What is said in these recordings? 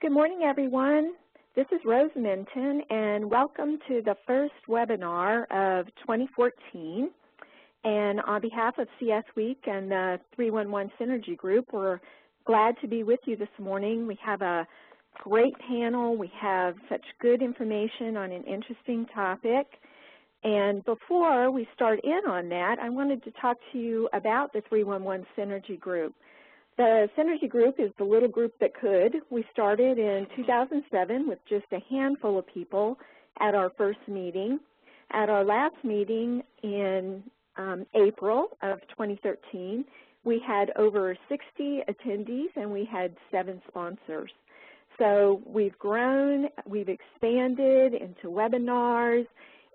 Good morning, everyone. This is Rose Minton, and welcome to the first webinar of 2014. And on behalf of CS Week and the 311 Synergy Group, we're glad to be with you this morning. We have a great panel. We have such good information on an interesting topic. And before we start in on that, I wanted to talk to you about the 311 Synergy Group. The Synergy Group is the little group that could. We started in 2007 with just a handful of people at our first meeting. At our last meeting in April of 2013, we had over 60 attendees and we had 7 sponsors. So we've grown, we've expanded into webinars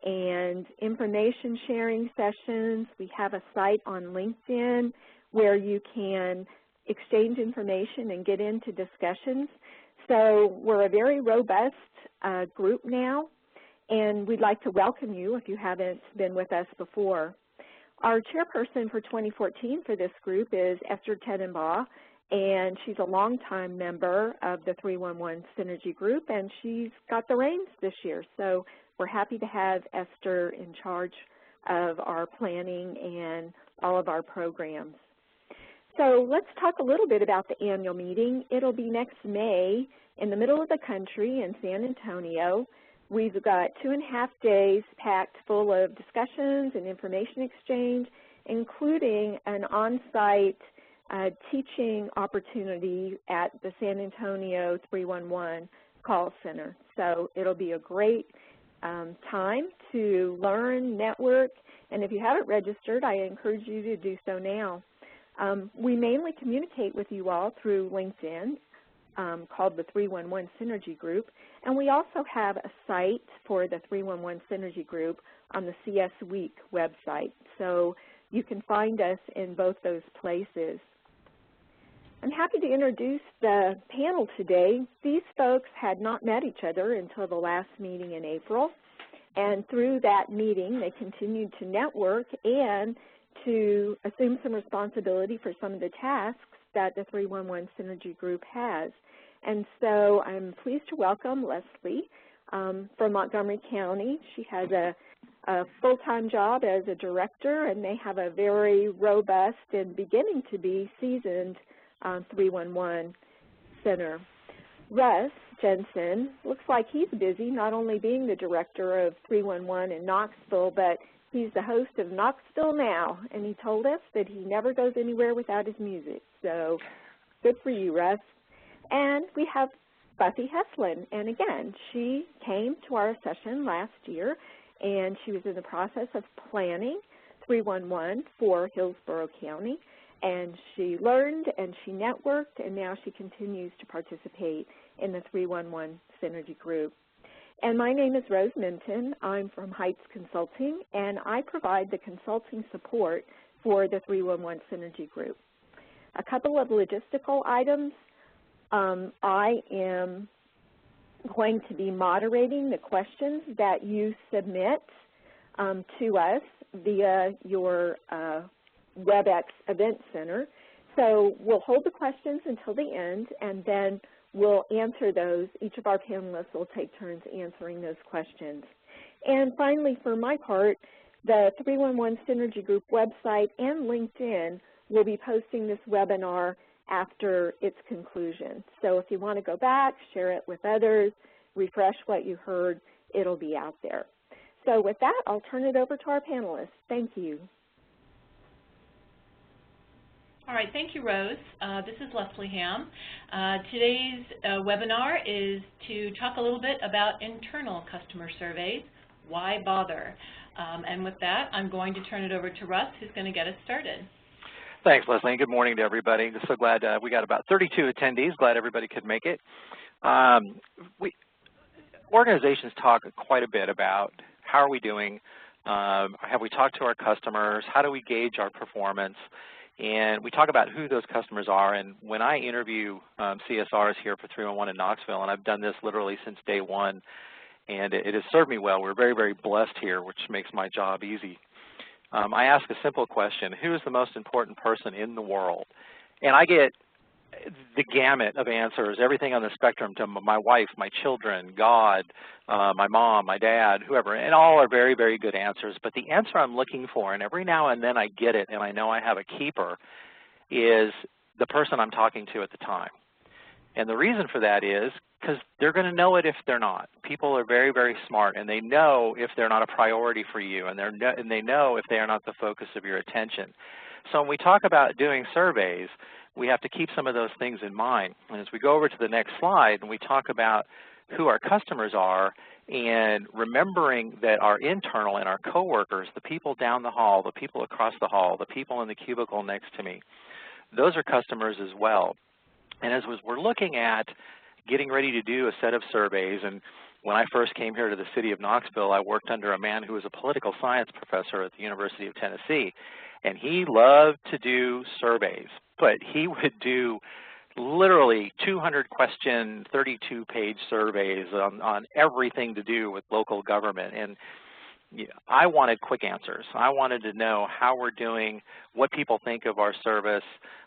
and information sharing sessions. We have a site on LinkedIn where you can exchange information and get into discussions. So we're a very robust group now, and we'd like to welcome you if you haven't been with us before. Our chairperson for 2014 for this group is Esther Tenenbaugh, and she's a longtime member of the 311 Synergy Group, and she's got the reins this year. So we're happy to have Esther in charge of our planning and all of our programs. So let's talk a little bit about the annual meeting. It'll be next May in the middle of the country in San Antonio. We've got 2.5 days packed full of discussions and information exchange, including an on-site teaching opportunity at the San Antonio 311 call center. So it'll be a great time to learn, network, and if you haven't registered, I encourage you to do so now. We mainly communicate with you all through LinkedIn called the 311 Synergy Group, and we also have a site for the 311 Synergy Group on the CS Week website, so you can find us in both those places. I'm happy to introduce the panel today. These folks had not met each other until the last meeting in April, and through that meeting they continued to network and to assume some responsibility for some of the tasks that the 311 Synergy Group has. And so I'm pleased to welcome Leslie from Montgomery County. She has a full-time job as a director, and they have a very robust and beginning to be seasoned 311 center. Russ, Jensen, looks like he's busy not only being the director of 311 in Knoxville, but he's the host of Knoxville Now, and he told us that he never goes anywhere without his music. So good for you, Russ. And we have Buffy Heslin, and again, she came to our session last year, and she was in the process of planning 311 for Hillsborough County, and she learned and she networked, and now she continues to participate in the 311 Synergy Group. And my name is Rose Minton. I'm from Heights Consulting, and I provide the consulting support for the 311 Synergy Group. A couple of logistical items. I am going to be moderating the questions that you submit to us via your WebEx Event Center. So we'll hold the questions until the end, and then we'll answer those. Each of our panelists will take turns answering those questions. And finally, for my part, the 311 Synergy Group website and LinkedIn will be posting this webinar after its conclusion. So if you want to go back, share it with others, refresh what you heard, it'll be out there. So with that, I'll turn it over to our panelists. Thank you. All right, thank you, Rose. This is Leslie Hamm. Today's webinar is to talk a little bit about internal customer surveys. Why bother? And with that, I'm going to turn it over to Russ, who's going to get us started. Thanks, Leslie, and good morning to everybody. Just so glad we got about 32 attendees. Glad everybody could make it. Organizations talk quite a bit about how are we doing, have we talked to our customers, how do we gauge our performance, and we talk about who those customers are. And when I interview CSRs here for 311 in Knoxville, and I've done this literally since day one, and it has served me well. We're very, very blessed here, which makes my job easy. I ask a simple question: who is the most important person in the world? And I get the gamut of answers, everything on the spectrum to my wife, my children, God, my mom, my dad, whoever, and all are very, very good answers. But the answer I'm looking for, and every now and then I get it and I know I have a keeper, is the person I'm talking to at the time. And the reason for that is because they're going to know it if they're not. People are very, very smart, and they know if they're not a priority for you, and they know if they are not the focus of your attention. So when we talk about doing surveys, we have to keep some of those things in mind. And as we go over to the next slide and we talk about who our customers are and remembering that our internal and our coworkers, the people down the hall, the people across the hall, the people in the cubicle next to me, those are customers as well. And as we're looking at getting ready to do a set of surveys, and when I first came here to the city of Knoxville, I worked under a man who was a political science professor at the University of Tennessee, and he loved to do surveys, but he would do literally 200-question, 32-page surveys on everything to do with local government. And I wanted quick answers. I wanted to know how we're doing, what people think of our service.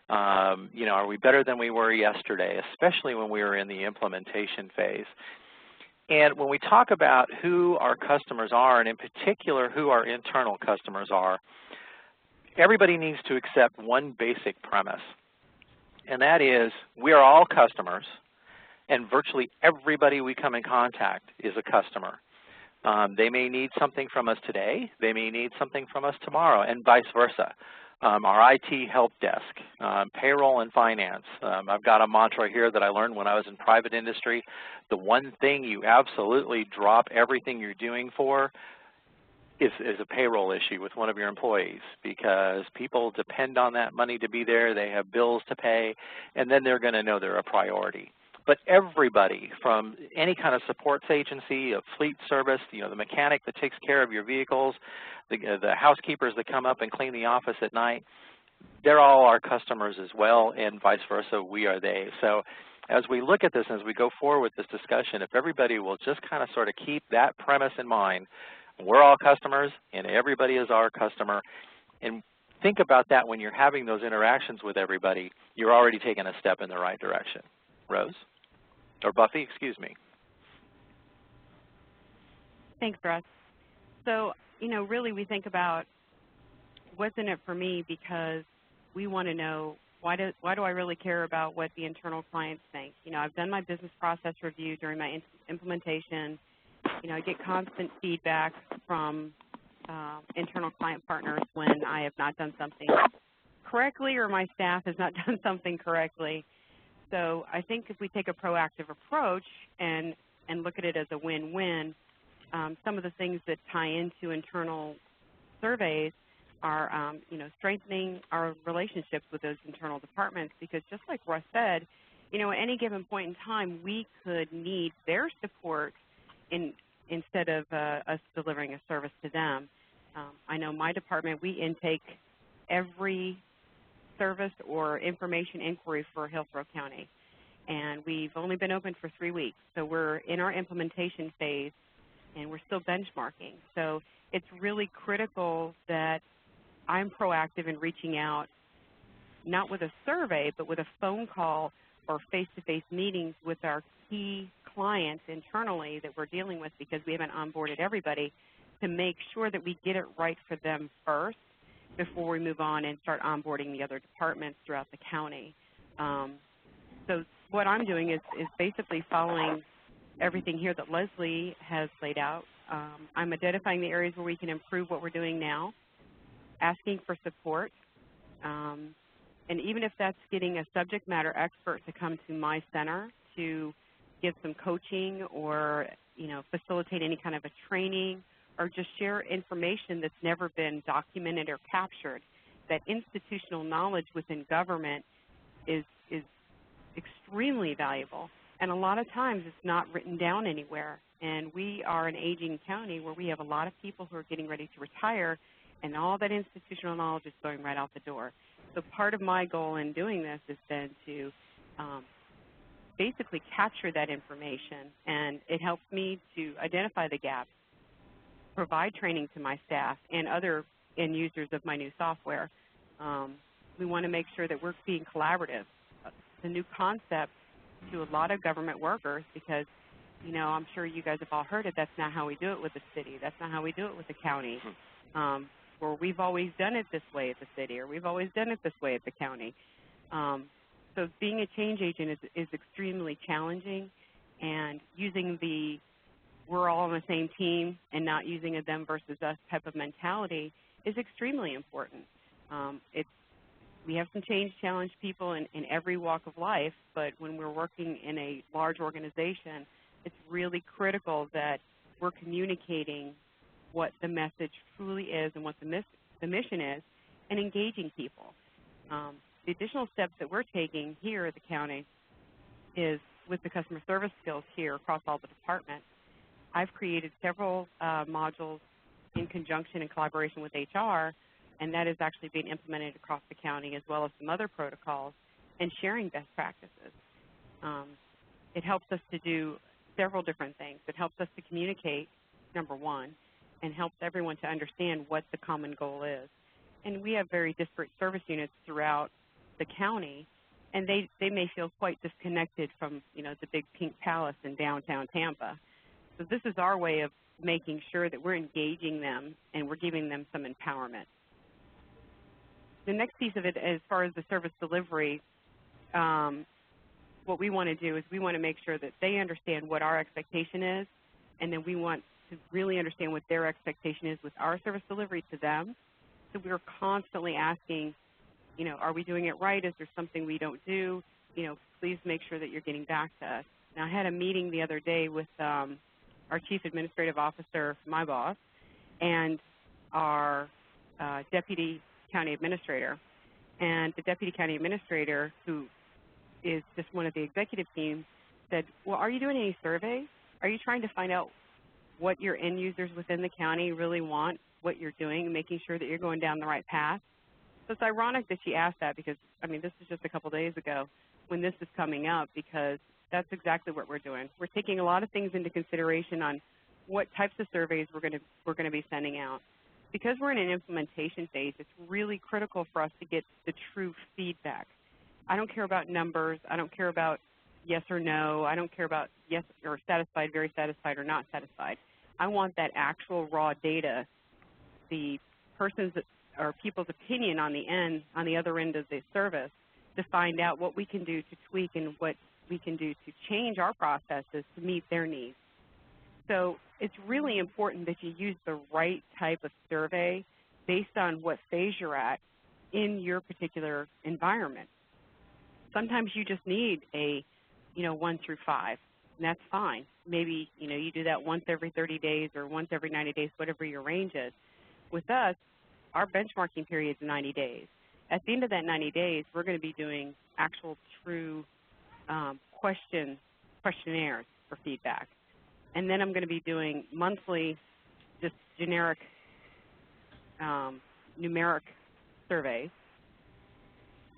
You know, are we better than we were yesterday, especially when we were in the implementation phase. And when we talk about who our customers are, and in particular who our internal customers are, everybody needs to accept one basic premise, and that is we are all customers, and virtually everybody we come in contact is a customer. They may need something from us today, they may need something from us tomorrow, and vice versa. Our IT help desk, payroll and finance. I've got a mantra here that I learned when I was in private industry. The one thing you absolutely drop everything you're doing for is a payroll issue with one of your employees, because people depend on that money to be there, they have bills to pay, and then they're going to know they're a priority. But everybody, from any kind of supports agency, a fleet service, you know, the mechanic that takes care of your vehicles, the housekeepers that come up and clean the office at night, they're all our customers as well, and vice versa, we are they. So as we look at this, as we go forward with this discussion, if everybody will just kind of sort of keep that premise in mind, we're all customers and everybody is our customer, and think about that when you're having those interactions with everybody, you're already taking a step in the right direction. Rose? Or Buffy, excuse me. Thanks, Russ. So, you know, really we think about what's in it for me, because we want to know why do I really care about what the internal clients think. You know, I've done my business process review during my implementation. You know, I get constant feedback from internal client partners when I have not done something correctly or my staff has not done something correctly. So I think if we take a proactive approach and look at it as a win-win, some of the things that tie into internal surveys are, you know, strengthening our relationships with those internal departments, because just like Russ said, you know, at any given point in time, we could need their support instead of us delivering a service to them. I know my department, we intake every service or information inquiry for Hillsborough County, and we've only been open for 3 weeks. So we're in our implementation phase, and we're still benchmarking. So it's really critical that I'm proactive in reaching out, not with a survey, but with a phone call or face-to-face meetings with our key clients internally that we're dealing with, because we haven't onboarded everybody, to make sure that we get it right for them first before we move on and start onboarding the other departments throughout the county. So what I'm doing is basically following everything here that Leslie has laid out. I'm identifying the areas where we can improve what we're doing now, asking for support, and even if that's getting a subject matter expert to come to my center to give some coaching or, you know, facilitate any kind of a training, or just share information that's never been documented or captured. That institutional knowledge within government is extremely valuable, and a lot of times it's not written down anywhere. And we are an aging county where we have a lot of people who are getting ready to retire, and all that institutional knowledge is going right out the door. So part of my goal in doing this has been to basically capture that information, and it helps me to identify the gaps, provide training to my staff and other end users of my new software. We want to make sure that we're being collaborative. a new concept to a lot of government workers because, you know, I'm sure you guys have all heard it. That's not how we do it with the city. That's not how we do it with the county. Or we've always done it this way at the city, or we've always done it this way at the county. So being a change agent is extremely challenging, and using the we're all on the same team and not using a them versus us type of mentality is extremely important. We have some change challenge people in every walk of life, but when we're working in a large organization, it's really critical that we're communicating what the message truly is and what the mission is and engaging people. The additional steps that we're taking here at the county is with the customer service skills here across all the departments. I've created several modules in conjunction and collaboration with HR, and that is actually being implemented across the county as well as some other protocols and sharing best practices. It helps us to do several different things. It helps us to communicate, number one, and helps everyone to understand what the common goal is. And we have very disparate service units throughout the county, and they may feel quite disconnected from, you know, the big pink palace in downtown Tampa. So this is our way of making sure that we're engaging them and we're giving them some empowerment. The next piece of it, as far as the service delivery, what we want to do is we want to make sure that they understand what our expectation is, and then we want to really understand what their expectation is with our service delivery to them. So we're constantly asking, you know, are we doing it right? Is there something we don't do? You know, please make sure that you're getting back to us. Now, I had a meeting the other day with our Chief Administrative Officer, my boss, and our Deputy County Administrator. And the Deputy County Administrator, who is just one of the executive team, said, well, are you doing any surveys? Are you trying to find out what your end users within the county really want, what you're doing, making sure that you're going down the right path? So it's ironic that she asked that because, I mean, this is just a couple days ago when this is coming up, because that's exactly what we're doing. We're taking a lot of things into consideration on what types of surveys we're going to be sending out. Because we're in an implementation phase, it's really critical for us to get the true feedback. I don't care about numbers. I don't care about yes or no. I don't care about yes or satisfied, very satisfied, or not satisfied. I want that actual raw data, the person's or people's opinion on the other end of the service, to find out what we can do to tweak and what we can do to change our processes to meet their needs. So it's really important that you use the right type of survey based on what phase you're at in your particular environment. Sometimes you just need a, 1 through 5, and that's fine. Maybe, you do that once every 30 days or once every 90 days, whatever your range is. With us, our benchmarking period is 90 days. At the end of that 90 days, we're going to be doing actual true questionnaires for feedback. And then I'm going to be doing monthly, just generic numeric surveys.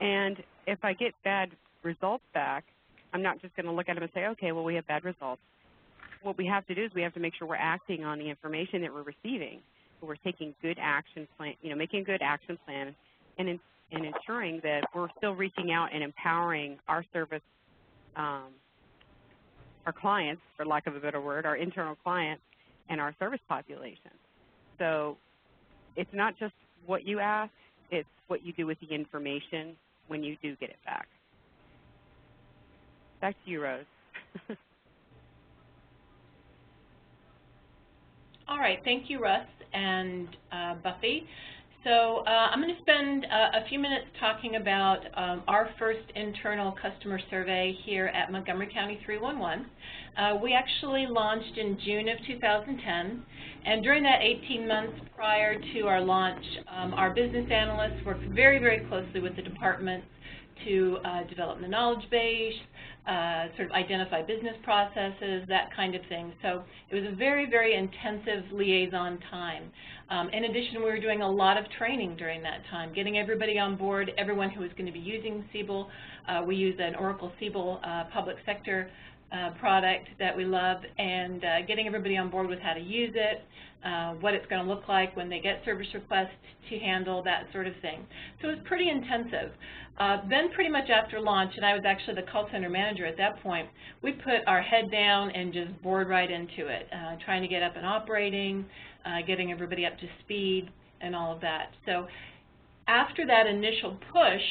And if I get bad results back, I'm not just going to look at them and say, okay, well, we have bad results. What we have to do is we have to make sure we're acting on the information that we're receiving. We're taking good action plan, making a good action plan, and ensuring that we're still reaching out and empowering our service, our clients, for lack of a better word, our internal clients and our service population. So it's not just what you ask, it's what you do with the information when you do get it back. Back to you, Rose. All right, thank you, Russ and Buffy. So I'm going to spend a few minutes talking about our first internal customer survey here at Montgomery County 311. We actually launched in June of 2010, and during that 18 months prior to our launch, our business analysts worked very, very closely with the department to develop the knowledge base, sort of identify business processes, that kind of thing. So it was a very, very intensive liaison time. In addition, we were doing a lot of training during that time, getting everybody on board, everyone who was going to be using Siebel. We use an Oracle Siebel public sector product that we love, and getting everybody on board with how to use it, what it's going to look like when they get service requests to handle, that sort of thing. So it was pretty intensive. Then pretty much after launch, and I was actually the call center manager at that point, we put our head down and just bored right into it, trying to get up and operating, getting everybody up to speed, and all of that. So after that initial push,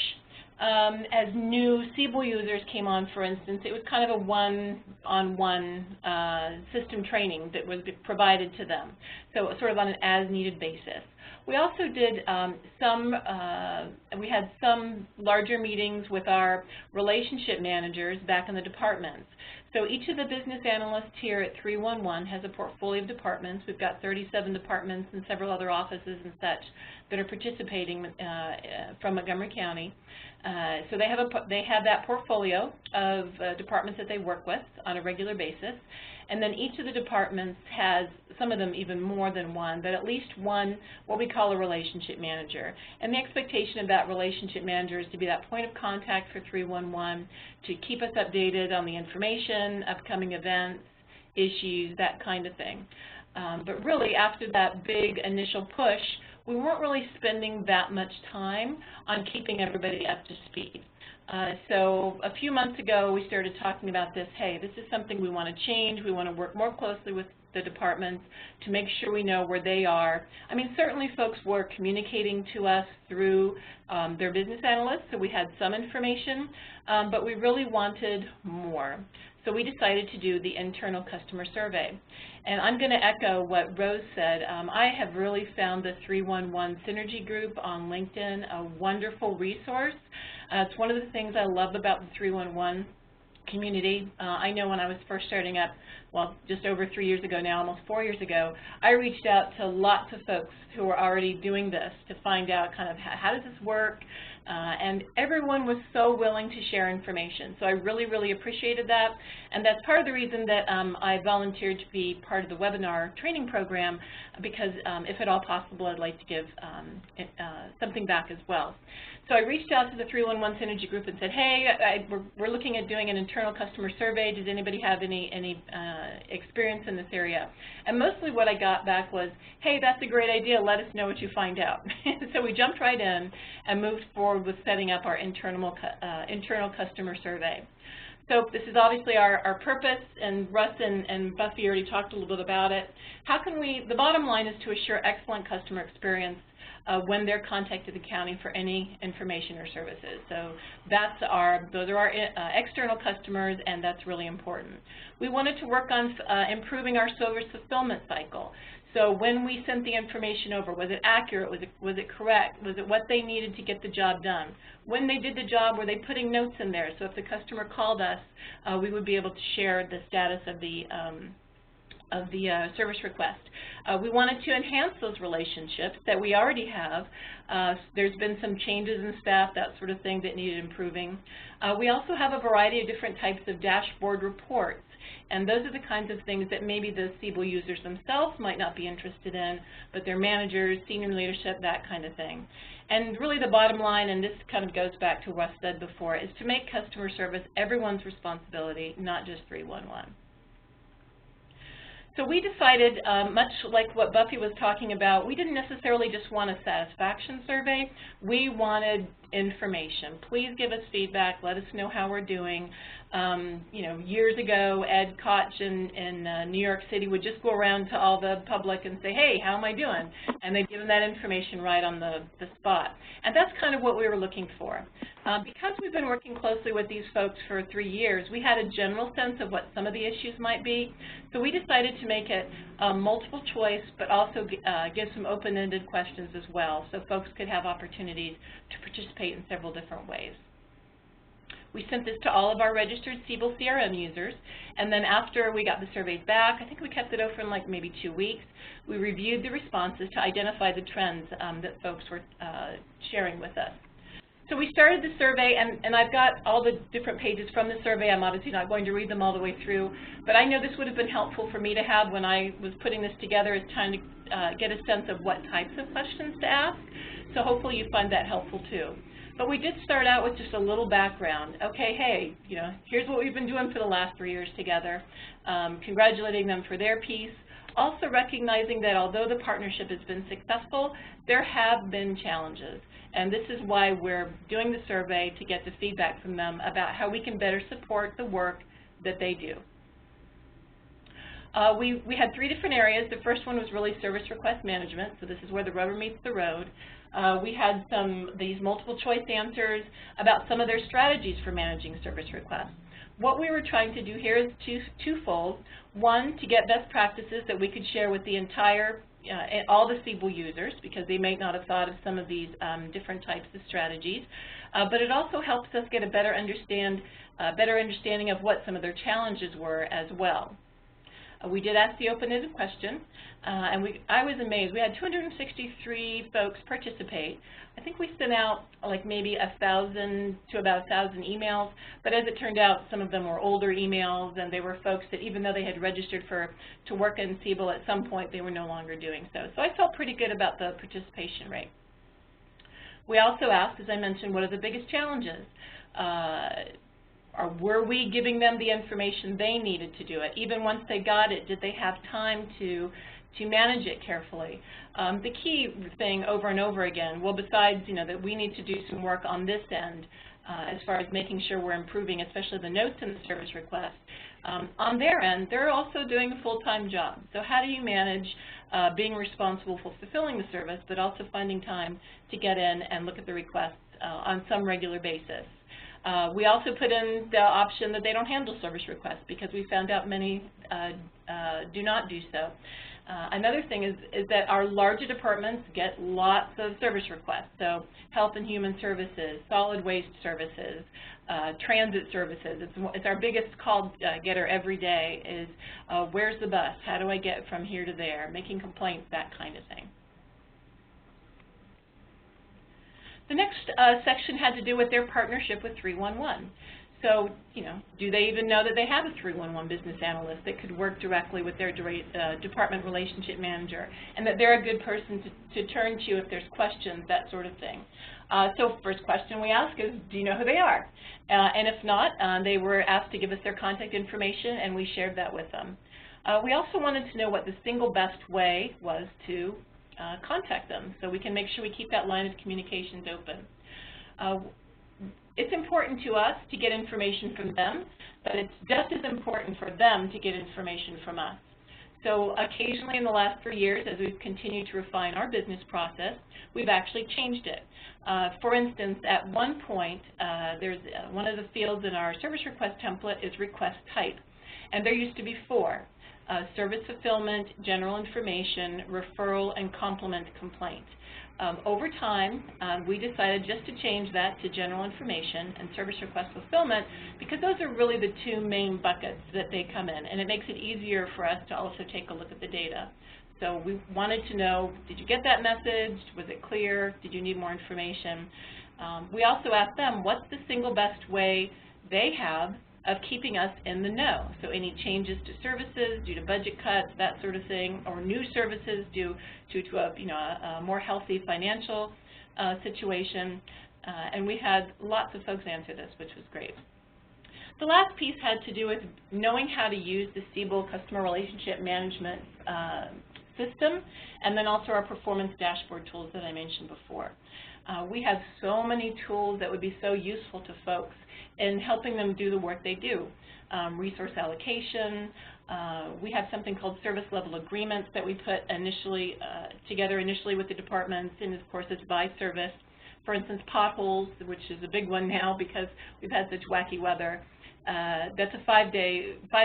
as new Siebel users came on, for instance, it was kind of a one-on-one system training that was provided to them, so it was sort of on an as-needed basis. We also did we had some larger meetings with our relationship managers back in the departments. So each of the business analysts here at 311 has a portfolio of departments. We've got 37 departments and several other offices and such that are participating from Montgomery County. So they have that portfolio of departments that they work with on a regular basis. And then each of the departments has, some of them even more than one, but at least one, what we call a relationship manager. And the expectation of that relationship manager is to be that point of contact for 311, to keep us updated on the information, upcoming events, issues, that kind of thing. But really, after that big initial push, we weren't really spending that much time on keeping everybody up to speed. So a few months ago, we started talking about this. Hey, this is something we want to change. We want to work more closely with the departments to make sure we know where they are. I mean, certainly folks were communicating to us through their business analysts, so we had some information, but we really wanted more. So we decided to do the internal customer survey. And I'm going to echo what Rose said. I have really found the 311 Synergy group on LinkedIn a wonderful resource. It's one of the things I love about the 311 community. I know when I was first starting up, well, just over 3 years ago now, almost 4 years ago, I reached out to lots of folks who were already doing this to find out kind of how does this work, and everyone was so willing to share information. So I really, really appreciated that, and that's part of the reason that I volunteered to be part of the webinar training program, because if at all possible, I'd like to give something back as well. So I reached out to the 311 Synergy group and said, hey, we're looking at doing an internal customer survey. Does anybody have any experience in this area? And mostly what I got back was, hey, that's a great idea. Let us know what you find out. So we jumped right in and moved forward with setting up our internal customer survey. So this is obviously our purpose, and Russ and Buffy already talked a little bit about it. How can we, the bottom line is to assure excellent customer experience when they're contacted the county for any information or services. So those are our external customers, and that's really important. We wanted to work on improving our service fulfillment cycle. So when we sent the information over, was it accurate? Was it correct? Was it what they needed to get the job done? When they did the job, were they putting notes in there? So if the customer called us, we would be able to share the status of the service request. We wanted to enhance those relationships that we already have. There's been some changes in staff, that sort of thing, that needed improving. We also have a variety of different types of dashboard reports, and those are the kinds of things that maybe the Siebel users themselves might not be interested in, but their managers, senior leadership, that kind of thing. And really the bottom line, and this kind of goes back to what I said before, is to make customer service everyone's responsibility, not just 311. So we decided, much like what Buffy was talking about, we didn't necessarily just want a satisfaction survey. We wanted information. Please give us feedback. Let us know how we're doing. You know, years ago, Ed Koch in New York City would just go around to all the public and say, hey, how am I doing? And they'd give them that information right on the spot. And that's kind of what we were looking for. Because we've been working closely with these folks for 3 years, we had a general sense of what some of the issues might be. So we decided to make it multiple choice, but also give some open-ended questions as well, so folks could have opportunities to participate in several different ways. We sent this to all of our registered Siebel CRM users, and then after we got the surveys back, I think we kept it open for like maybe 2 weeks, we reviewed the responses to identify the trends that folks were sharing with us. So we started the survey, and I've got all the different pages from the survey. I'm obviously not going to read them all the way through, but I know this would have been helpful for me to have when I was putting this together, as trying to get a sense of what types of questions to ask. So hopefully you find that helpful too. But we did start out with just a little background. Okay, hey, you know, here's what we've been doing for the last 3 years together, congratulating them for their piece, also recognizing that although the partnership has been successful, there have been challenges. And this is why we're doing the survey, to get the feedback from them about how we can better support the work that they do. We had 3 different areas. The first one was really service request management, so this is where the rubber meets the road. We had these multiple choice answers about some of their strategies for managing service requests. What we were trying to do here is twofold. One, to get best practices that we could share with the entire, all the Siebel users, because they may not have thought of some of these different types of strategies. But it also helps us get a better understanding of what some of their challenges were as well. We did ask the open-ended question, and I was amazed. We had 263 folks participate. I think we sent out like maybe 1,000 to about 1,000 emails, but as it turned out, some of them were older emails, and they were folks that even though they had registered to work in Siebel at some point, they were no longer doing so. So I felt pretty good about the participation rate. We also asked, as I mentioned, what are the biggest challenges? Or were we giving them the information they needed to do it? Even once they got it, did they have time to manage it carefully? The key thing over and over again, well, besides, you know, that we need to do some work on this end as far as making sure we're improving, especially the notes in the service request, on their end, they're also doing a full-time job. So how do you manage being responsible for fulfilling the service, but also finding time to get in and look at the requests on some regular basis? We also put in the option that they don't handle service requests, because we found out many do not do so. Another thing is that our larger departments get lots of service requests, so health and human services, solid waste services, transit services. It's our biggest call getter every day is where's the bus, how do I get from here to there, making complaints, that kind of thing. The next section had to do with their partnership with 311. So, you know, do they even know that they have a 311 business analyst that could work directly with their department relationship manager, and that they're a good person to turn to if there's questions, that sort of thing. So first question we ask is, do you know who they are? And if not, they were asked to give us their contact information, and we shared that with them. We also wanted to know what the single best way was to contact them, so we can make sure we keep that line of communications open. It's important to us to get information from them, but it's just as important for them to get information from us. So occasionally in the last 3 years, as we've continued to refine our business process, we've actually changed it. For instance, at one point, there's one of the fields in our service request template is request type, and there used to be 4. Service fulfillment, general information, referral, and complement complaint. Over time, we decided just to change that to general information and service request fulfillment, because those are really the 2 main buckets that they come in, and it makes it easier for us to also take a look at the data. So we wanted to know, did you get that message? Was it clear? Did you need more information? We also asked them, what's the single best way they have of keeping us in the know? So any changes to services due to budget cuts, that sort of thing, or new services due to a more healthy financial situation. And we had lots of folks answer this, which was great. The last piece had to do with knowing how to use the Siebel customer relationship management system, and then also our performance dashboard tools that I mentioned before. We have so many tools that would be so useful to folks in helping them do the work they do. Resource allocation, we have something called service level agreements that we put together initially with the departments, and of course it's by service. For instance, potholes, which is a big one now because we've had such wacky weather. That's a 5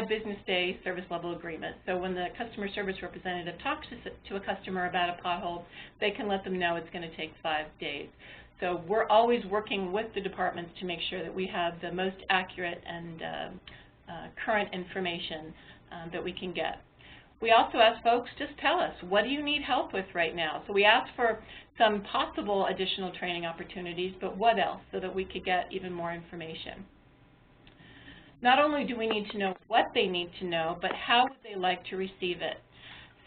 business day service level agreement. So when the customer service representative talks to a customer about a pothole, they can let them know it's going to take 5 days. So we're always working with the departments to make sure that we have the most accurate and current information that we can get. We also ask folks, just tell us, what do you need help with right now? So we asked for some possible additional training opportunities, but what else, so that we could get even more information. Not only do we need to know what they need to know, but how would they like to receive it?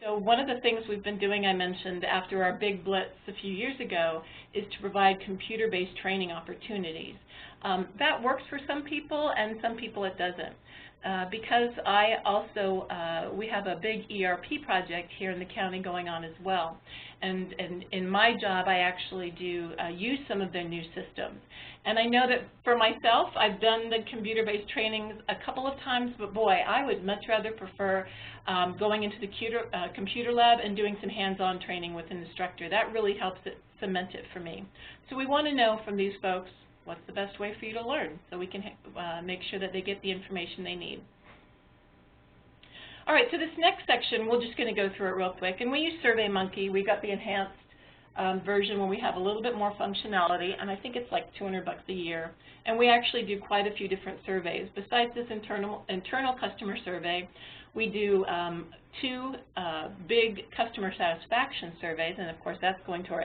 So one of the things we've been doing, I mentioned, after our big blitz a few years ago, is to provide computer-based training opportunities. That works for some people, and some people it doesn't. Because I also, we have a big ERP project here in the county going on as well. And in my job, I actually do use some of their new systems. And I know that for myself, I've done the computer-based trainings a couple of times, but boy, I would much rather prefer going into the computer lab and doing some hands-on training with an instructor. That really helps it cement it for me. So we want to know from these folks, what's the best way for you to learn, so we can make sure that they get the information they need. All right, so this next section, we're just going to go through it real quick. And we use SurveyMonkey. We got the enhanced version where we have a little bit more functionality, and I think it's like $200 a year. And we actually do quite a few different surveys. Besides this internal customer survey, we do 2 big customer satisfaction surveys, and of course that's going to our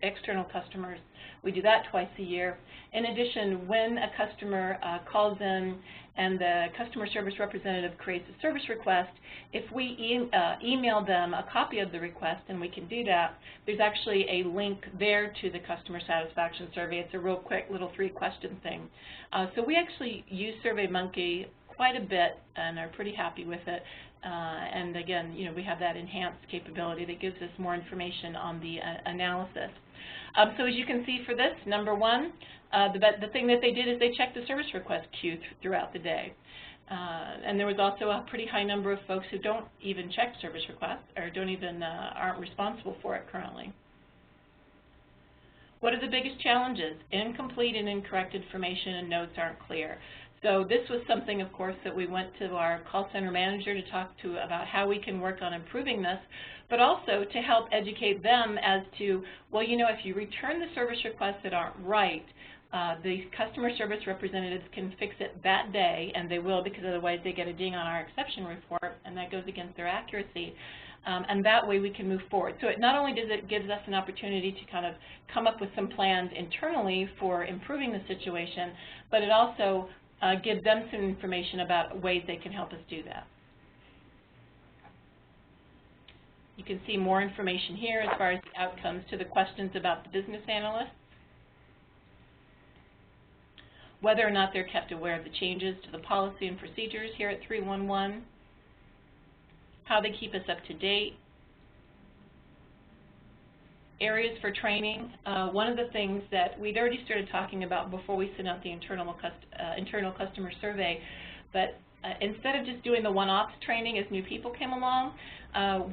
external customers. We do that twice a year. In addition, when a customer calls in and the customer service representative creates a service request, if we email them a copy of the request, and we can do that, there's actually a link there to the customer satisfaction survey. It's a real quick little 3-question thing. So we actually use SurveyMonkey quite a bit and are pretty happy with it. And again, you know, we have that enhanced capability that gives us more information on the analysis. So as you can see for this, number 1, the thing that they did is they checked the service request queue throughout the day. And there was also a pretty high number of folks who don't even check service requests or don't even aren't responsible for it currently. What are the biggest challenges? Incomplete and incorrect information and notes aren't clear. So this was something, of course, that we went to our call center manager to talk to about how we can work on improving this, but also to help educate them as to, well, you know, if you return the service requests that aren't right, the customer service representatives can fix it that day, and they will, because otherwise they get a ding on our exception report, and that goes against their accuracy. And that way we can move forward. So it not only does it give us an opportunity to kind of come up with some plans internally for improving the situation, but it also give them some information about ways they can help us do that. You can see more information here as far as the outcomes to the questions about the business analysts, whether or not they're kept aware of the changes to the policy and procedures here at 311, how they keep us up to date, areas for training. One of the things that we'd already started talking about before we sent out the internal customer survey, but instead of just doing the one-off training as new people came along,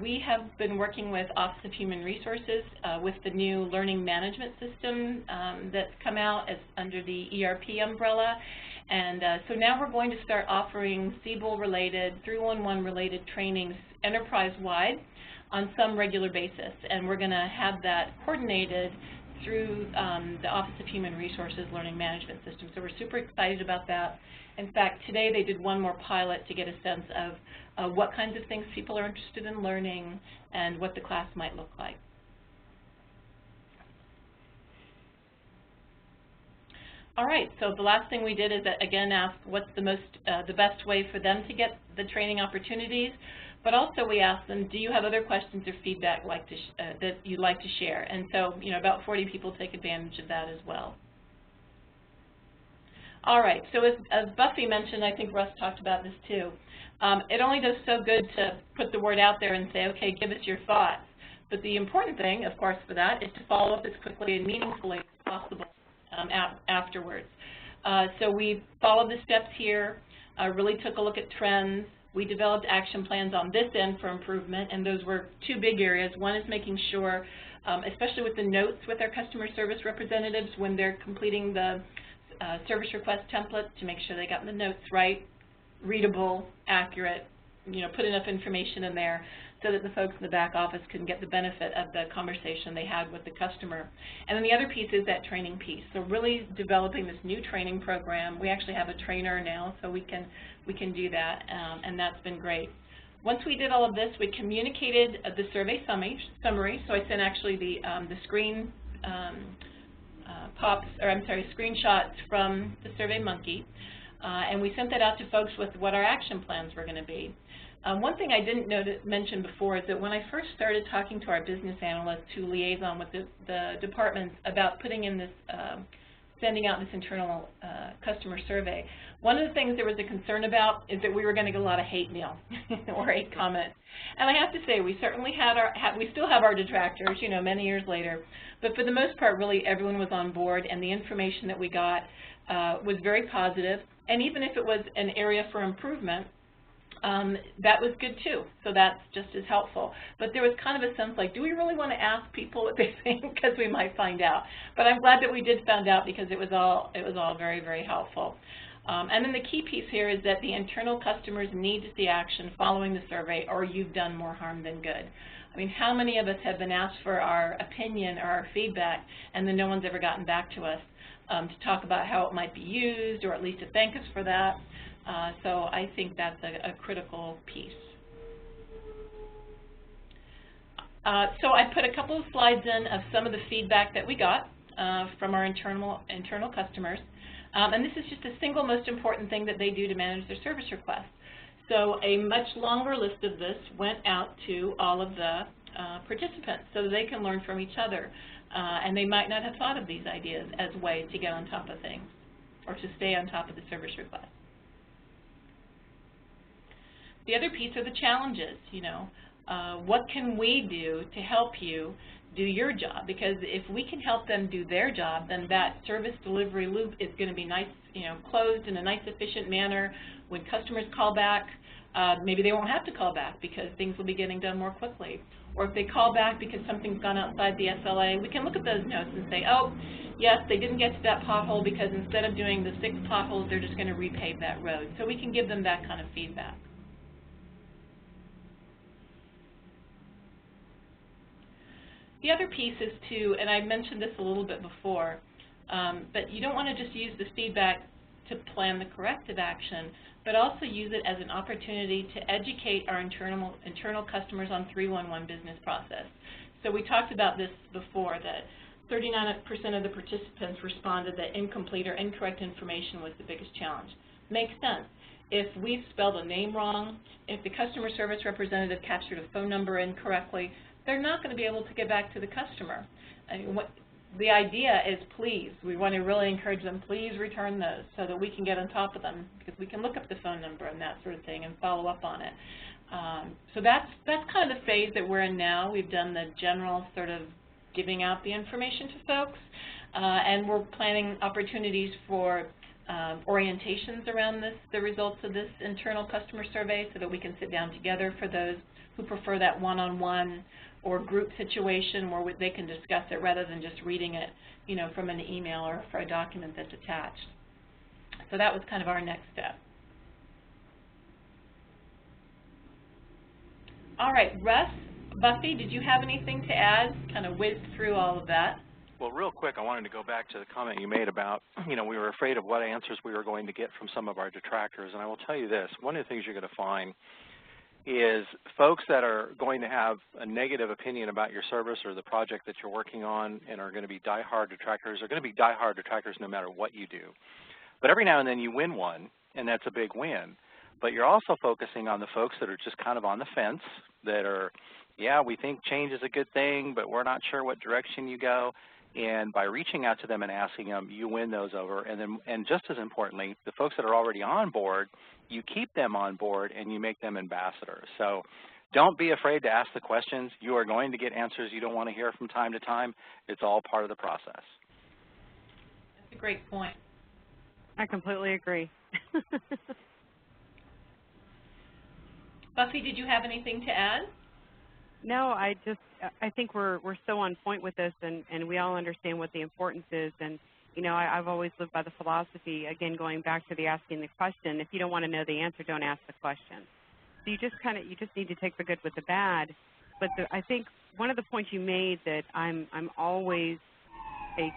we have been working with Office of Human Resources with the new learning management system that's come out as under the ERP umbrella. And so now we're going to start offering Siebel-related, 311-related trainings enterprise-wide on some regular basis, and we're going to have that coordinated through the Office of Human Resources Learning Management System. So we're super excited about that. In fact, today they did one more pilot to get a sense of what kinds of things people are interested in learning and what the class might look like. All right, so the last thing we did is again ask what's the best way for them to get the training opportunities. But also we asked them, do you have other questions or feedback that you'd like to share? And so, you know, about 40 people take advantage of that as well. All right, so as Buffy mentioned, I think Russ talked about this too, it only does so good to put the word out there and say, okay, give us your thoughts. But the important thing, of course, for that is to follow up as quickly and meaningfully as possible afterwards. So we followed the steps here, really took a look at trends. We developed action plans on this end for improvement, and those were 2 big areas. One is making sure, especially with the notes with our customer service representatives when they're completing the service request template, to make sure they got the notes right, readable, accurate, you know, put enough information in there so that the folks in the back office can get the benefit of the conversation they had with the customer. And then the other piece is that training piece. So really developing this new training program. We actually have a trainer now, so we can do that, and that's been great. Once we did all of this, we communicated the survey summary. So I sent actually the screenshots from the SurveyMonkey, and we sent that out to folks with what our action plans were going to be. One thing I didn't mention before is that when I first started talking to our business analysts who liaison with the departments about putting in this, sending out this internal customer survey, one of the things there was a concern about is that we were going to get a lot of hate mail or hate comments. And I have to say, we certainly we still have our detractors, you know, many years later. But for the most part, really, everyone was on board, and the information that we got was very positive. And even if it was an area for improvement, that was good too, so that's just as helpful. But there was kind of a sense like, do we really want to ask people what they think, because we might find out. But I'm glad that we did find out, because it was all very, very helpful. And then the key piece here is that the internal customers need to see action following the survey, or you've done more harm than good. I mean, how many of us have been asked for our opinion or our feedback, and then no one's ever gotten back to us to talk about how it might be used, or at least to thank us for that. So I think that's a critical piece. So I put a couple of slides in of some of the feedback that we got from our internal customers. And this is just a single most important thing that they do to manage their service requests. So a much longer list of this went out to all of the participants so that they can learn from each other. And they might not have thought of these ideas as ways to get on top of things or to stay on top of the service request. The other piece are the challenges, you know. What can we do to help you do your job? Because if we can help them do their job, then that service delivery loop is going to be nice, you know, closed in a nice, efficient manner. When customers call back, maybe they won't have to call back because things will be getting done more quickly. Or if they call back because something's gone outside the SLA, we can look at those notes and say, oh, yes, they didn't get to that pothole because instead of doing the 6 potholes, they're just going to repave that road. So we can give them that kind of feedback. The other piece is to, and I mentioned this a little bit before, but you don't want to just use this feedback to plan the corrective action, but also use it as an opportunity to educate our internal customers on 311 business process. So we talked about this before, that 39% of the participants responded that incomplete or incorrect information was the biggest challenge. Makes sense. If we've spelled a name wrong, if the customer service representative captured a phone number incorrectly, they're not going to be able to get back to the customer. I mean, the idea is, please, we want to really encourage them, please return those so that we can get on top of them, because we can look up the phone number and that sort of thing and follow up on it. So that's kind of the phase that we're in now. We've done the general sort of giving out the information to folks, and we're planning opportunities for orientations around the results of this internal customer survey so that we can sit down together for those who prefer that one-on-one or group situation where they can discuss it rather than just reading it, you know, from an email or for a document that's attached. So that was kind of our next step. All right, Russ, Buffy, did you have anything to add? Kind of whizzed through all of that. Well, real quick, I wanted to go back to the comment you made about, you know, we were afraid of what answers we were going to get from some of our detractors. And I will tell you this, one of the things you're going to find is folks that are going to have a negative opinion about your service or the project that you're working on and are going to be die-hard detractors are going to be die-hard detractors no matter what you do. But every now and then you win one, and that's a big win. But you're also focusing on the folks that are just kind of on the fence, that are, yeah, we think change is a good thing, but we're not sure what direction you go. And by reaching out to them and asking them, you win those over. And just as importantly, the folks that are already on board, you keep them on board and you make them ambassadors. So don't be afraid to ask the questions. You are going to get answers you don't want to hear from time to time. It's all part of the process. That's a great point. I completely agree. Buffy, did you have anything to add? No, I think we're so on point with this, and we all understand what the importance is. And you know, I've always lived by the philosophy, again, going back to the asking the question. If you don't want to know the answer, don't ask the question. So you just need to take the good with the bad. But I think one of the points you made that I'm always a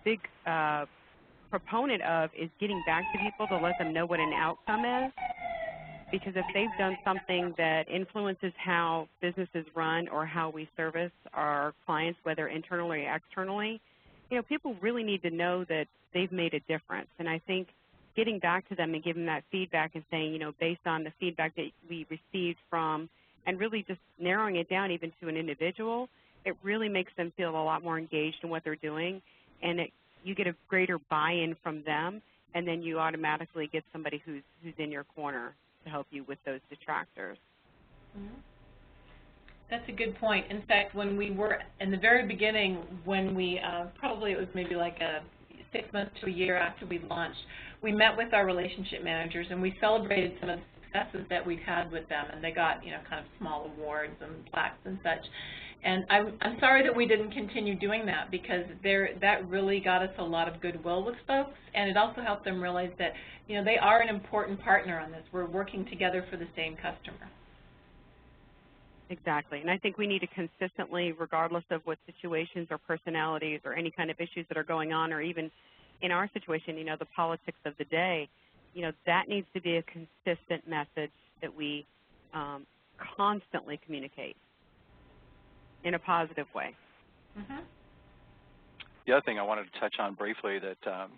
big proponent of is getting back to people to let them know what an outcome is. Because if they've done something that influences how businesses run or how we service our clients, whether internally or externally, you know, people really need to know that they've made a difference. And I think getting back to them and giving that feedback and saying, you know, based on the feedback that we received from, and really just narrowing it down even to an individual, it really makes them feel a lot more engaged in what they're doing, and you get a greater buy-in from them, and then you automatically get somebody who's in your corner to help you with those detractors. Mm-hmm. That's a good point. In fact, when we were in the very beginning, when we probably it was maybe like 6 months to a year after we launched, we met with our relationship managers and we celebrated some of the successes that we've had with them, and they got, you know, kind of small awards and plaques and such. And I'm sorry that we didn't continue doing that, because that really got us a lot of goodwill with folks, and it also helped them realize that, you know, they are an important partner on this. We're working together for the same customer. Exactly, and I think we need to consistently, regardless of what situations or personalities or any kind of issues that are going on, or even in our situation, you know, the politics of the day, you know, that needs to be a consistent message that we constantly communicate in a positive way. Mm-hmm. The other thing I wanted to touch on briefly that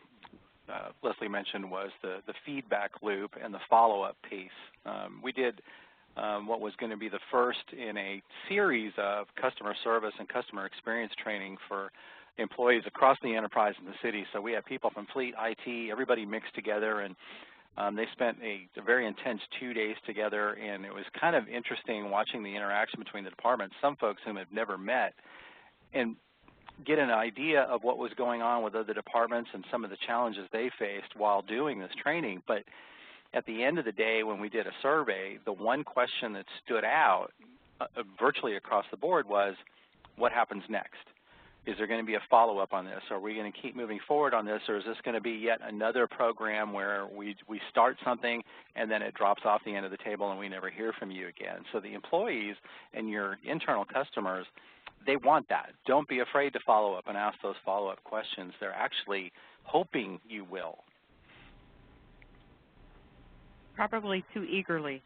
Leslie mentioned was the feedback loop and the follow-up piece. We did what was going to be the first in a series of customer service and customer experience training for employees across the enterprise in the city. So we had people from fleet, IT, everybody mixed together, and they spent a very intense 2 days together, and it was kind of interesting watching the interaction between the departments. Some folks whom had never met, and get an idea of what was going on with other departments and some of the challenges they faced while doing this training. But at the end of the day, when we did a survey, the one question that stood out virtually across the board was, what happens next? Is there going to be a follow-up on this? Are we going to keep moving forward on this, or is this going to be yet another program where we start something and then it drops off the end of the table and we never hear from you again? So the employees and your internal customers, they want that. Don't be afraid to follow up and ask those follow-up questions. They're actually hoping you will. Probably too eagerly.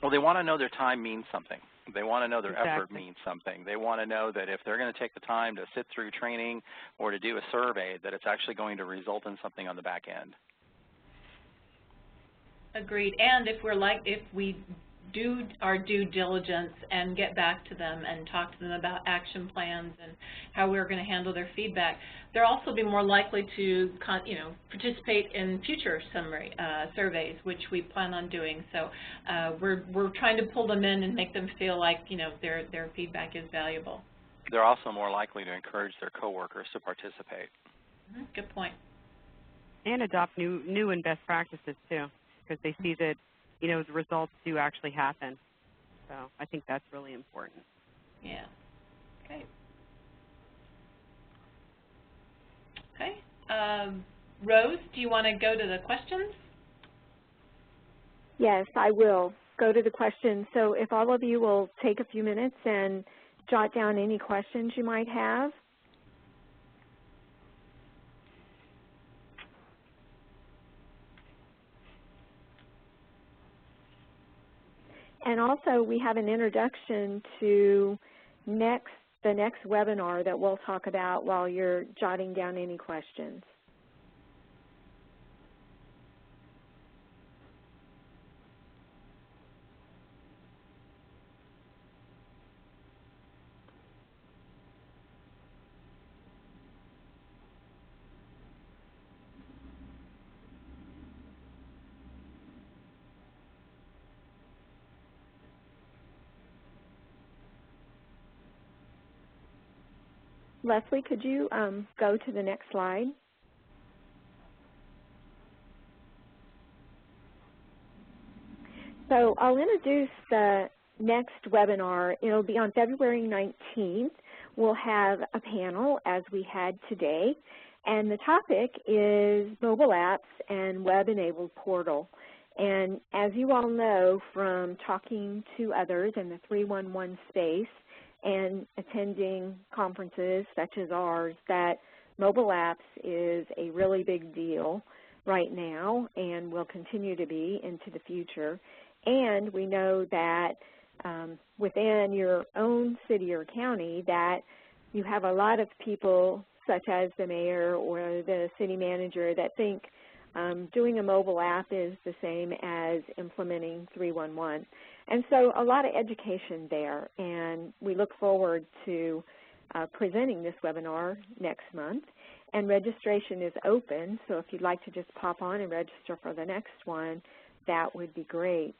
Well, they want to know their time means something. They want to know their Exactly. effort means something. They want to know that if they're going to take the time to sit through training or to do a survey, that it's actually going to result in something on the back end. Agreed. And if we do our due diligence and get back to them and talk to them about action plans and how we're going to handle their feedback, they'll also be more likely to participate in future surveys, which we plan on doing. So we're trying to pull them in and make them feel like, you know, their feedback is valuable. They're also more likely to encourage their coworkers to participate. Mm-hmm. Good point. And adopt new and best practices too, because they see that, you know, the results do actually happen. So I think that's really important. Yeah. Okay. Okay. Rose, do you want to go to the questions? Yes, I will go to the questions. So if all of you will take a few minutes and jot down any questions you might have. And also, we have an introduction to the next webinar that we'll talk about while you're jotting down any questions. Leslie, could you go to the next slide? So I'll introduce the next webinar. It'll be on February 19th. We'll have a panel as we had today, and the topic is mobile apps and web-enabled portal. And as you all know from talking to others in the 311 space, and attending conferences such as ours, that mobile apps is a really big deal right now and will continue to be into the future. And we know that within your own city or county that you have a lot of people, such as the mayor or the city manager, that think doing a mobile app is the same as implementing 311. And so a lot of education there, and we look forward to presenting this webinar next month. And registration is open, so if you'd like to just pop on and register for the next one, that would be great.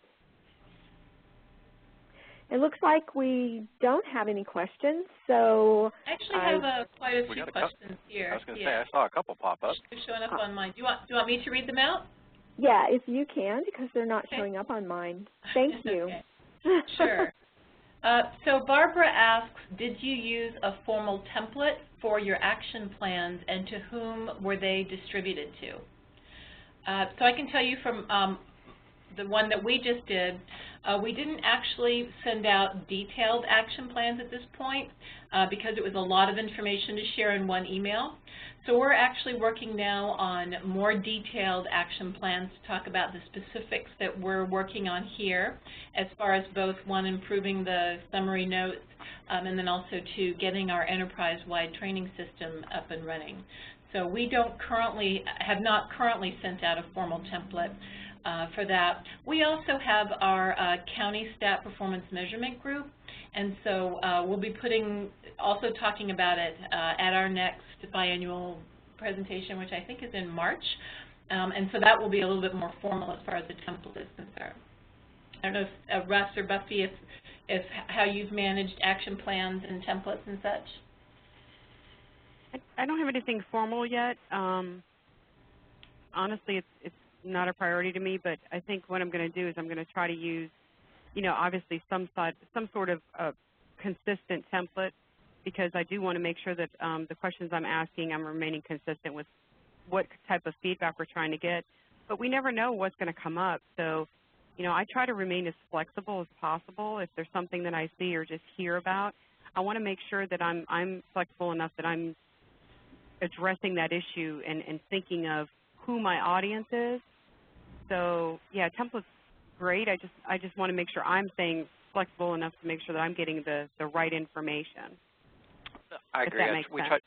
It looks like we don't have any questions, so I actually have quite a few questions here. I was going to say, I saw a couple pop up. They're showing up on mine. Do you want me to read them out? Yeah, if you can, because they're not showing up on mine. Thank you. Okay. Sure. So Barbara asks, did you use a formal template for your action plans, and to whom were they distributed to? So I can tell you from the one that we just did, we didn't actually send out detailed action plans at this point because it was a lot of information to share in one email. So we're actually working now on more detailed action plans to talk about the specifics that we're working on here, as far as both, one, improving the summary notes, and then also to getting our enterprise-wide training system up and running. So we have not currently sent out a formal template for that. We also have our county stat performance measurement group, and so we'll be also talking about it at our next biannual presentation, which I think is in March, and so that will be a little bit more formal as far as the template is concerned. I don't know if Russ or Buffy, if how you've managed action plans and templates and such. I don't have anything formal yet. Honestly, it's not a priority to me, but I think what I'm going to do is I'm going to try to use, obviously some sort of consistent template, because I do want to make sure that the questions I'm asking, I'm remaining consistent with what type of feedback we're trying to get. But we never know what's going to come up. So, I try to remain as flexible as possible. If there's something that I see or just hear about, I want to make sure that I'm flexible enough that I'm addressing that issue and thinking of who my audience is. So yeah, template's great. I just want to make sure I'm staying flexible enough to make sure that I'm getting the right information. I agree. If that makes sense.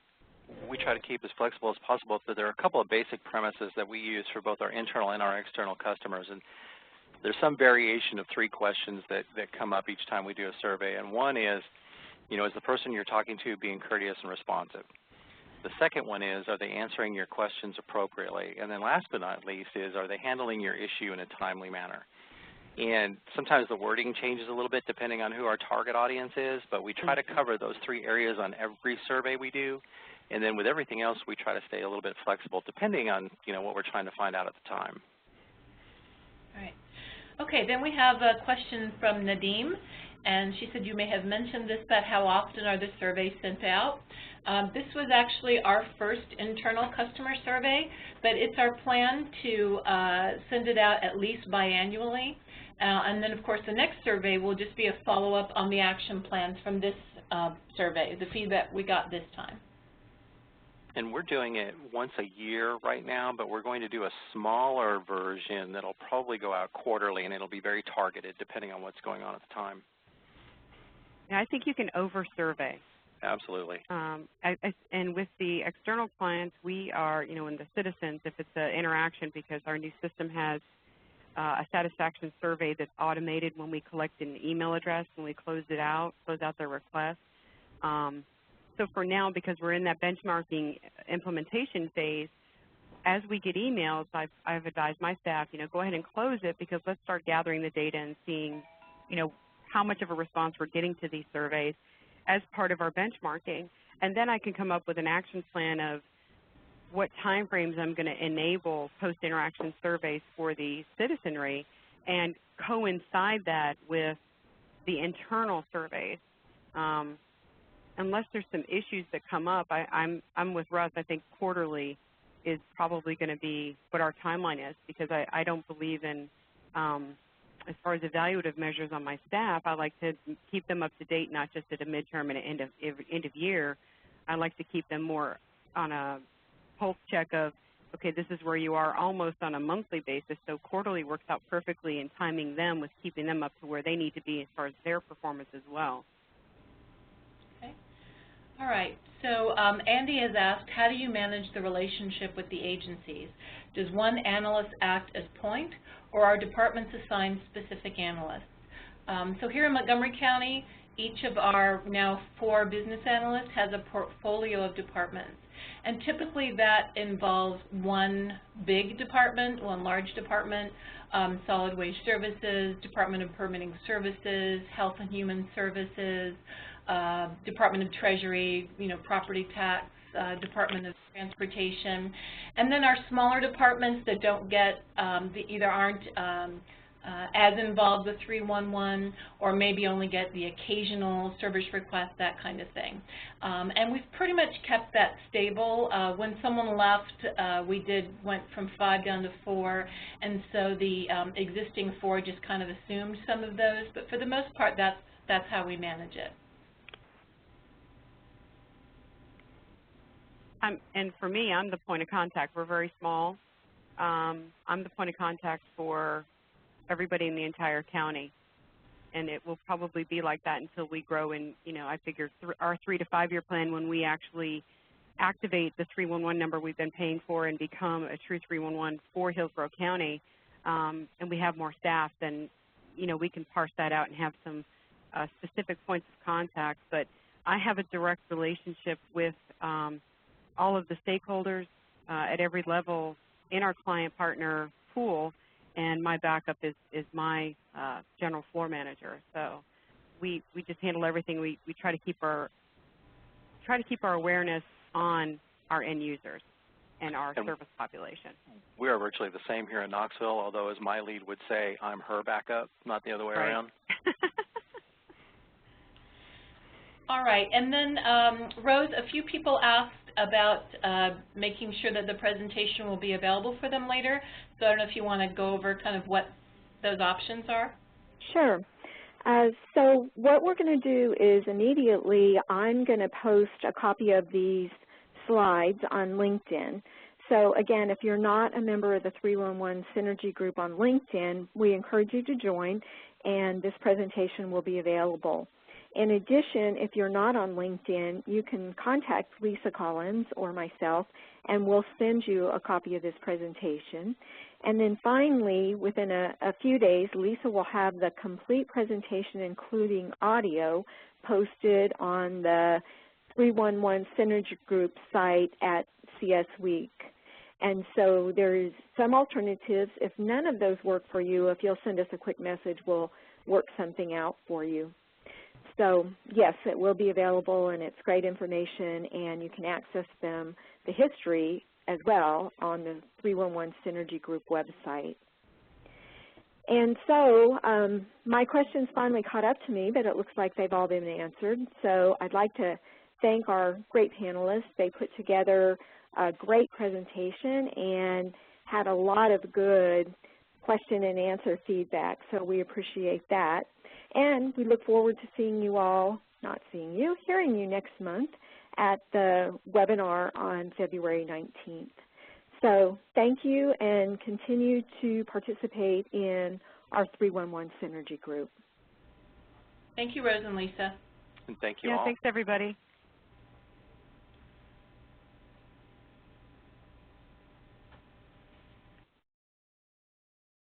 We try to keep as flexible as possible, but there are a couple of basic premises that we use for both our internal and our external customers. And there's some variation of 3 questions that come up each time we do a survey. And one is, is the person you're talking to being courteous and responsive? The second one is, are they answering your questions appropriately? And then last but not least is, are they handling your issue in a timely manner? And sometimes the wording changes a little bit depending on who our target audience is, but we try to cover those 3 areas on every survey we do. And then with everything else, we try to stay a little bit flexible depending on, what we're trying to find out at the time. All right. Okay, then we have a question from Nadeem, and she said you may have mentioned this, but how often are the surveys sent out? This was actually our first internal customer survey, but it's our plan to send it out at least biannually. And then, of course, the next survey will just be a follow-up on the action plans from this survey, the feedback we got this time. And we're doing it once a year right now, but we're going to do a smaller version that'll probably go out quarterly, and it'll be very targeted depending on what's going on at the time. Yeah, I think you can over-survey. Absolutely. And with the external clients, we are, in the citizens, if it's an interaction, because our new system has a satisfaction survey that's automated when we collect an email address, when we close out their request. So for now, because we're in that benchmarking implementation phase, as we get emails, I've advised my staff, go ahead and close it, because let's start gathering the data and seeing, how much of a response we're getting to these surveys as part of our benchmarking. And then I can come up with an action plan of what time frames I'm going to enable post-interaction surveys for the citizenry and coincide that with the internal surveys. Unless there's some issues that come up, I'm with Russ. I think quarterly is probably going to be what our timeline is, because I don't believe in, as far as evaluative measures on my staff, I like to keep them up to date, not just at a midterm and an end of year. I like to keep them more on a pulse check of, okay, this is where you are almost on a monthly basis, so quarterly works out perfectly in timing them with keeping them up to where they need to be as far as their performance as well. All right. So Andy has asked, how do you manage the relationship with the agencies? Does one analyst act as point, or are departments assigned specific analysts? So here in Montgomery County, each of our now 4 business analysts has a portfolio of departments. And typically that involves one big department, one large department, solid waste services, Department of Permitting Services, Health and Human Services, Department of Treasury, property tax, Department of Transportation. And then our smaller departments that don't get, either aren't as involved with 311, or maybe only get the occasional service request, that kind of thing. And we've pretty much kept that stable. When someone left, we went from 5 down to 4, and so the existing 4 just kind of assumed some of those. But for the most part, that's how we manage it. And for me, I'm the point of contact. We're very small. I'm the point of contact for everybody in the entire county, and it will probably be like that until we grow. And I figure our 3 to 5 year plan, when we actually activate the 311 number we've been paying for and become a true 311 for Hillsborough County, and we have more staff, then we can parse that out and have some specific points of contact. But I have a direct relationship with all of the stakeholders at every level in our client partner pool, and my backup is my general floor manager. So we just handle everything. We try to keep our awareness on our end users and our service population. We are virtually the same here in Knoxville, although as my lead would say, I'm her backup, not the other way around. All right, and then Rose, a few people asked about making sure that the presentation will be available for them later. So I don't know if you want to go over kind of what those options are. Sure. So what we're going to do is immediately I'm going to post a copy of these slides on LinkedIn. So again, if you're not a member of the 311 Synergy Group on LinkedIn, we encourage you to join, and this presentation will be available. In addition, if you're not on LinkedIn, you can contact Lisa Collins or myself, and we'll send you a copy of this presentation. And then finally, within a few days, Lisa will have the complete presentation, including audio, posted on the 311 Synergy Group site at CS Week. And so there's some alternatives. If none of those work for you, if you'll send us a quick message, we'll work something out for you. So yes, it will be available, and it's great information, and you can access the history as well on the 311 Synergy Group website. And so my questions finally caught up to me, but it looks like they've all been answered. So I'd like to thank our great panelists. They put together a great presentation and had a lot of good question and answer feedback, so we appreciate that. And we look forward to seeing you all, not seeing you, hearing you next month at the webinar on February 19th. So thank you, and continue to participate in our 311 Synergy Group. Thank you, Rose and Lisa. And thank you all. Yeah, thanks, everybody.